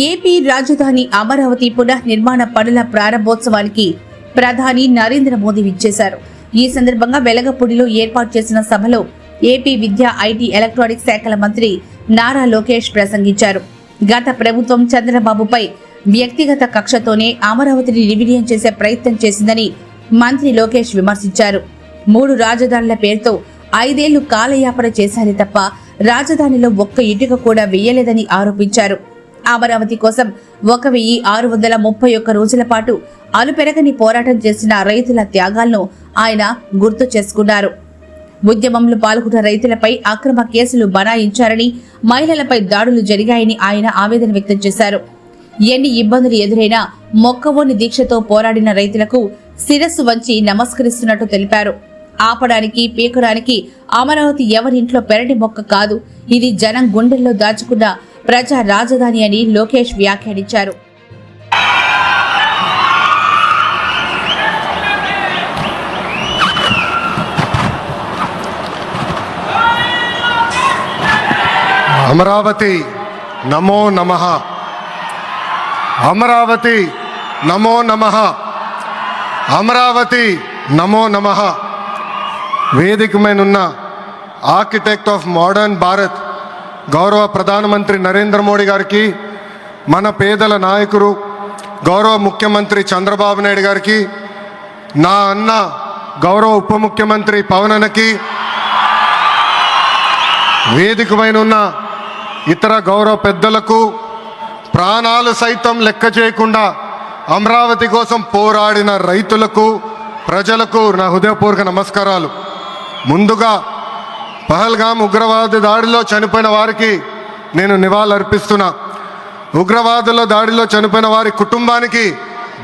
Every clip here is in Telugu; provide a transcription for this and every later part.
ఏపీ రాజధాని అమరావతి పునఃనిర్మాణ పనుల ప్రారంభోత్సవానికి ప్రధాని నరేంద్ర మోదీ విచ్చేశారు. ఈ సందర్భంగా వెలగపూడిలో ఏర్పాటు చేసిన సభలో ఏపీ విద్యా, ఐటీ, ఎలక్ట్రానిక్స్ శాఖల మంత్రి నారా లోకేష్ ప్రసంగించారు. గత ప్రభుత్వం చంద్రబాబుపై వ్యక్తిగత కక్షతోనే అమరావతిని నిర్వీర్యం చేసే ప్రయత్నం చేసిందని మంత్రి లోకేష్ విమర్శించారు. 3 రాజధానుల పేరుతో 5 ఏళ్లు కాలయాపన చేశారే తప్ప రాజధానిలో ఒక్క ఇటుక కూడా వేయలేదని ఆరోపించారు. అమరావతి కోసం 1631 రోజుల పాటు అలుపెరగని పోరాటం చేసిన రైతుల త్యాగాలను ఆయన గుర్తు చేసుకున్నారు. ఉద్యమంలో పాల్గొన్న రైతులపై అక్రమ కేసులు బనాయించారని, మహిళలపై దాడులు జరిగాయని ఆయన ఆవేదన వ్యక్తం చేశారు. ఎన్ని ఇబ్బందులు ఎదురైనా మొక్కవోని దీక్షతో పోరాడిన రైతులకు శిరస్సు వంచి నమస్కరిస్తున్నట్టు తెలిపారు. ఆపడానికి, పీకడానికి అమరావతి ఎవరింట్లో పెరటి మొక్క కాదు, ఇది జనం గుండెల్లో దాచుకున్న ప్రజా రాజధాని అని లోకేష్ వ్యాఖ్యానించారు. అమరావతి నమో నమః, అమరావతి నమో నమః, అమరావతి నమో నమః. వేదిక మీదున్న ఆర్కిటెక్ట్ ఆఫ్ మోడర్న్ భారత్ గౌరవ ప్రధానమంత్రి నరేంద్ర మోడీ గారికి, మన పేదల నాయకుడు గౌరవ ముఖ్యమంత్రి చంద్రబాబు నాయుడు గారికి, నా అన్న గౌరవ ఉప ముఖ్యమంత్రి పవన్ అన్నకి, వేదిక పైన ఉన్న ఇతర గౌరవ పెద్దలకు, ప్రాణాలు సైతం లెక్క చేయకుండా అమరావతి కోసం పోరాడిన రైతులకు, ప్రజలకు నా హృదయపూర్వక నమస్కారాలు. ముందుగా పహల్గామ్ ఉగ్రవాద దాడిలో చనిపోయిన వారికి నేను నివాళులర్పిస్తున్నా. ఉగ్రవాదుల దాడిలో చనిపోయిన వారి కుటుంబానికి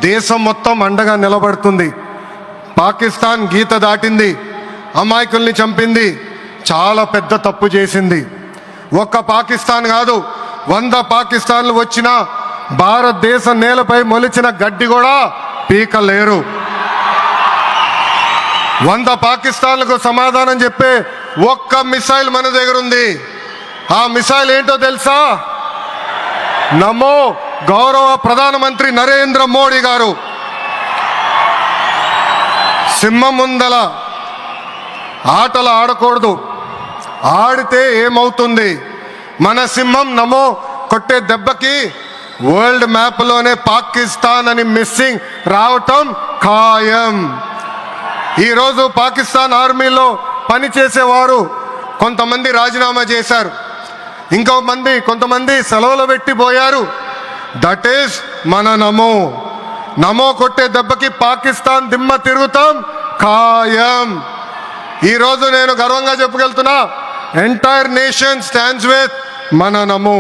దేశం మొత్తం అండగా నిలబడుతుంది. పాకిస్తాన్ గీత దాటింది, అమాయకుల్ని చంపింది, చాలా పెద్ద తప్పు చేసింది. ఒక్క పాకిస్తాన్ కాదు, 100 పాకిస్తాన్లు వచ్చినా భారతదేశ నేలపై మొలిచిన గడ్డి కూడా పీకలేరు. 100 పాకిస్తాన్లకు సమాధానం చెప్పే ఒక్క మిసైల్ మన దగ్గర ఉంది. ఆ మిసైల్ ఏంటో తెలుసా? నమో గౌరవ ప్రధానమంత్రి నరేంద్ర మోడీ గారు. సింహం ముందల ఆటలు ఆడకూడదు, ఆడితే ఏమవుతుంది? మన సింహం నమో కొట్టే దెబ్బకి వరల్డ్ మ్యాప్లోనే పాకిస్తాన్ అని మిస్సింగ్ రావటం ఖాయం. ఈరోజు పాకిస్తాన్ ఆర్మీలో పనిచేసేవారు కొంతమంది రాజీనామా చేశారు, కొంతమంది సెలవులు పెట్టిపోయారు. దట్ ఈస్ మన నమో. నమో కొట్టే దెబ్బకి పాకిస్తాన్ దిమ్మ తిరుగుతాం ఖాయం. ఈరోజు నేను గర్వంగా చెప్పగలుగుతున్నా, ఎంటైర్ నేషన్ స్టాండ్స్ విత్ మన నమో.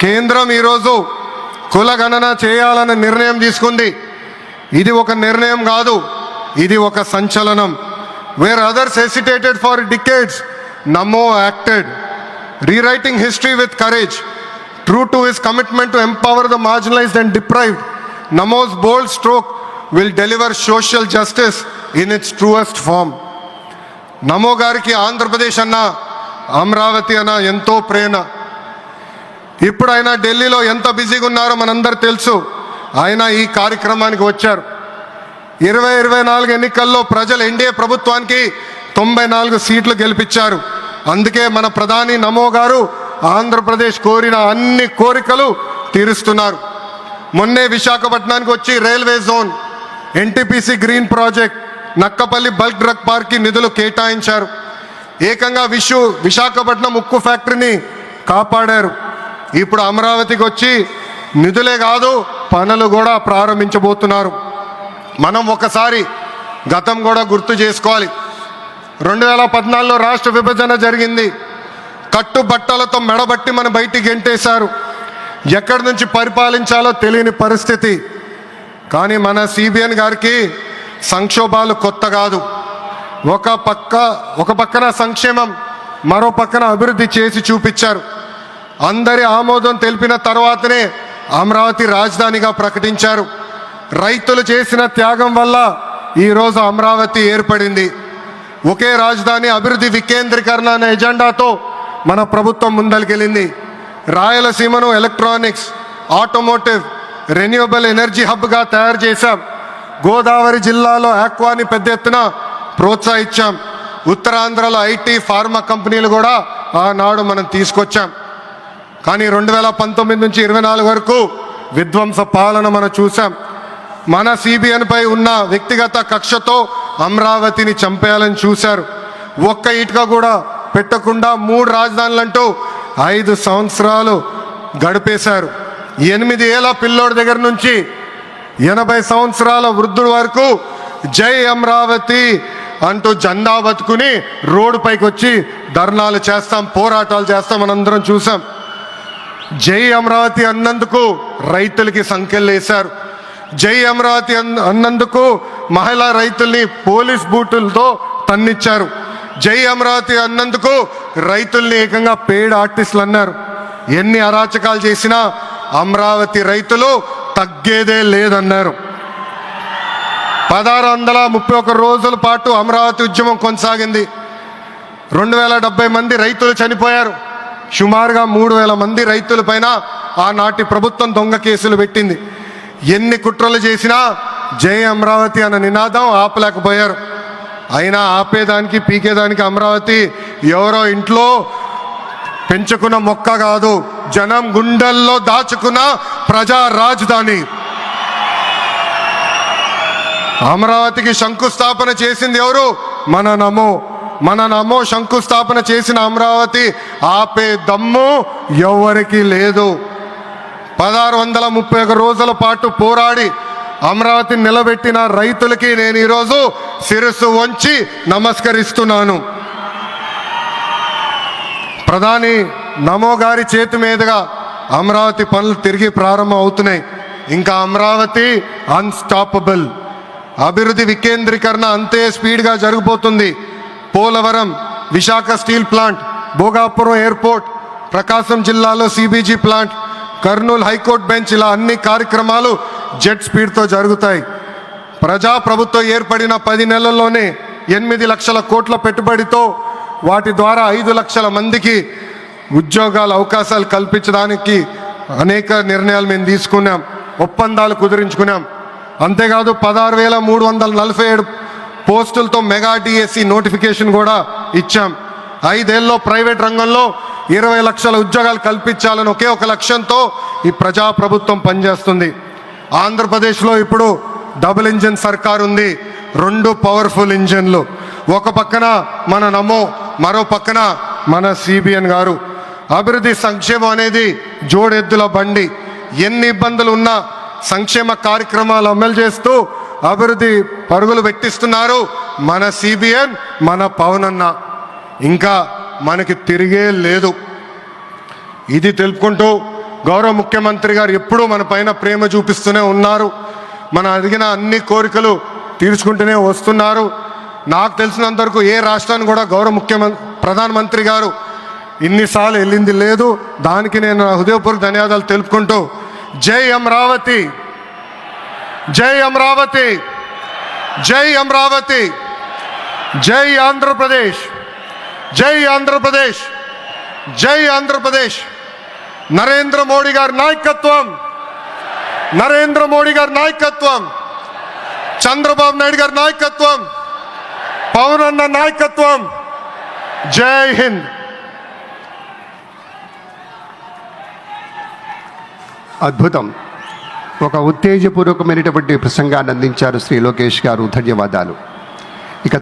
కేంద్రం ఈరోజు కులగణన చేయాలనే నిర్ణయం తీసుకుంది. ఇది ఒక నిర్ణయం కాదు, ఇది ఒక సంచలనం. Wear others hesitated for decades, Namo acted, rewriting history with courage. True to his commitment to empower the marginalized and deprived, Namo's bold stroke will deliver social justice in its truest form. నమో గారికి ఆంధ్రప్రదేశ్ అన్న, అమరావతి అన్న ఎంతో ప్రేమ. ఇప్పుడు ఆయన ఢిల్లీలో ఎంత బిజీగా ఉన్నారో మనందరూ తెలుసు. ఆయన ఈ కార్యక్రమానికి వచ్చారు. 2024 ఎన్నికల్లో ప్రజలు ఎన్డీఏ ప్రభుత్వానికి 94 సీట్లు గెలిపించారు. అందుకే మన ప్రధాని నమో గారు ఆంధ్రప్రదేశ్ కోరిన అన్ని కోరికలు తీరుస్తున్నారు. మొన్నే విశాఖపట్నానికి వచ్చి railway zone, NTPC green project, Nakkapalli bulk drug పార్క్కి నిధులు కేటాయించారు. ఏకంగా విశాఖపట్నం ఉక్కు ఫ్యాక్టరీని కాపాడారు. ఇప్పుడు అమరావతికి వచ్చి నిధులే కాదు పనులు కూడా ప్రారంభించబోతున్నారు. మనం ఒకసారి గతం కూడా గుర్తు చేసుకోవాలి. 2014లో రాష్ట్ర విభజన జరిగింది. కట్టుబట్టలతో మెడబట్టి మన బయటికి గెంటేశారు. ఎక్కడి నుంచి పరిపాలించాలో తెలియని పరిస్థితి. కానీ మన సిబిఎన్ గారికి సంక్షోభాలు కొత్త కాదు. ఒక పక్కన సంక్షేమం, మరో పక్కన అభివృద్ధి చేసి చూపించారు. అందరి ఆమోదం తెలిపిన తర్వాతనే అమరావతి రాజధానిగా ప్రకటించారు. రైతులు చేసిన త్యాగం వల్ల ఈరోజు అమరావతి ఏర్పడింది. ఒకే రాజధాని, అభివృద్ధి వికేంద్రీకరణ అనే ఎజెండాతో మన ప్రభుత్వం ముందరికెళ్ళింది. రాయలసీమను ఎలక్ట్రానిక్స్, ఆటోమోటివ్ రెన్యూవబుల్ ఎనర్జీ హబ్గా తయారు చేశాం. గోదావరి జిల్లాలో ఆక్వాని పెద్ద ఎత్తున ప్రోత్సహించాం. ఉత్తరాంధ్రలో ఐటీ ఫార్మా కంపెనీలు కూడా ఆనాడు మనం తీసుకొచ్చాం. కానీ 2019 నుంచి 24 వరకు విధ్వంస పాలన మనం చూసాం. మన సిబిఎన్ పై ఉన్న వ్యక్తిగత కక్షతో అమరావతిని చంపేయాలని చూశారు. ఒక్క ఇటుక కూడా పెట్టకుండా 3 రాజధానులంటూ 5 సంవత్సరాలు గడిపేశారు. 8 ఏళ్ల పిల్లోడి దగ్గర నుంచి 80 సంవత్సరాల వృద్ధుడి వరకు జై అమరావతి అంటూ జెండా బతుకుని రోడ్డు పైకి వచ్చి ధర్నాలు చేస్తాం, పోరాటాలు చేస్తాం, మనందరం చూసాం. జై అమరావతి అన్నందుకు రైతులకి సంఖ్యలేశారు. జై అమరావతి అన్నందుకు మహిళా రైతుల్ని పోలీస్ బూటులతో తన్నిచ్చారు. జై అమరావతి అన్నందుకు రైతుల్ని ఏకంగా పెయిడ్ ఆర్టిస్టులు అన్నారు. ఎన్ని అరాచకాలు చేసినా అమరావతి రైతులు తగ్గేదే లేదన్నారు. 1631 రోజుల పాటు అమరావతి ఉద్యమం కొనసాగింది. 2070 మంది రైతులు చనిపోయారు. సుమారుగా 3000 మంది రైతుల పైన ఆనాటి ప్రభుత్వం దొంగ కేసులు పెట్టింది. ఎన్ని కుట్రలు చేసినా జై అమరావతి అన్న నినాదం ఆపలేకపోయారు. అయినా ఆపేదానికి పీకేదానికి అమరావతి ఎవరో ఇంట్లో పెంచుకున్న మొక్క కాదు, జనం గుండెల్లో దాచుకున్న ప్రజా రాజధాని. అమరావతికి శంకుస్థాపన చేసింది ఎవరు? మన నమో శంకుస్థాపన చేసిన అమరావతి ఆపే దమ్ము ఎవరికి లేదు. 1631 రోజుల పాటు పోరాడి అమరావతిని నిలబెట్టిన రైతులకి నేను ఈరోజు శిరస్సు వంచి నమస్కరిస్తున్నాను. ప్రధాని నమో గారి చేతి మీదుగా అమరావతి పనులు తిరిగి ప్రారంభం అవుతున్నాయి. ఇంకా అమరావతి అన్స్టాపబుల్. అభివృద్ధి వికేంద్రీకరణ అంతే స్పీడ్గా జరిగిపోతుంది. Polavaram, Visakha steel plant, Bhogapuram airport, Prakasam జిల్లాలో CBG plant, Kurnool high court bench, ఇలా అన్ని కార్యక్రమాలు జెట్ స్పీడ్తో జరుగుతాయి. ప్రజాప్రభుత్వం ఏర్పడిన 10 నెలల్లోనే 8 లక్షల కోట్ల పెట్టుబడితో వాటి ద్వారా 5 లక్షల మందికి ఉద్యోగాల అవకాశాలు కల్పించడానికి అనేక నిర్ణయాలు మేము తీసుకున్నాం, ఒప్పందాలు కుదిరించుకున్నాం. అంతేకాదు 16,347 పోస్టులతో మెగా డిఎస్సి నోటిఫికేషన్ కూడా ఇచ్చాం. 5 ఏళ్ళలో ప్రైవేట్ రంగంలో 20 లక్షల ఉద్యోగాలు కల్పించాలని ఒకే ఒక లక్ష్యంతో ఈ ప్రజాప్రభుత్వం పనిచేస్తుంది. ఆంధ్రప్రదేశ్లో ఇప్పుడు డబుల్ ఇంజిన్ సర్కార్ ఉంది. 2 పవర్ఫుల్ ఇంజిన్లు. ఒక పక్కన మన నమో, మరో పక్కన మన సిబిఎన్ గారు. అభివృద్ధి సంక్షేమం అనేది జోడెద్దుల బండి. ఎన్ని ఇబ్బందులు ఉన్నా సంక్షేమ కార్యక్రమాలు అమలు చేస్తూ అభివృద్ధి పరుగులు పెట్టిస్తున్నారు మన సిబిఎన్, మన పవన్ అన్న. ఇంకా మనకి తిరిగే లేదు. ఇది తెలుపుకుంటూ గౌరవ ముఖ్యమంత్రి గారు ఎప్పుడూ మన పైన ప్రేమ చూపిస్తూనే ఉన్నారు. మన అడిగిన అన్ని కోరికలు తీర్చుకుంటూనే వస్తున్నారు. నాకు తెలిసినంత వరకు ఏ రాష్ట్రాన్ని కూడా గౌరవ ప్రధానమంత్రి గారు ఇన్నిసార్లు వెళ్ళింది లేదు. దానికి నేను హృదయపూర్వక ధన్యవాదాలు తెలుపుకుంటూ జై అమరావతి, జై అమరావతి, జై అమరావతి, జై ఆంధ్రప్రదేశ్, జై ఆంధ్రప్రదేశ్, జై ఆంధ్రప్రదేశ్. నరేంద్ర మోడీ గారి నాయకత్వం, నరేంద్ర మోడీ గారి నాయకత్వం, చంద్రబాబు నాయుడు గారి నాయకత్వం, పవన్ అన్న నాయకత్వం. జై హింద్. అద్భుతం. ఒక ఉత్తేజపూర్వకమైనటువంటి ప్రసంగాన్ని అందించారు శ్రీ లోకేష్ గారు. ధన్యవాదాలు.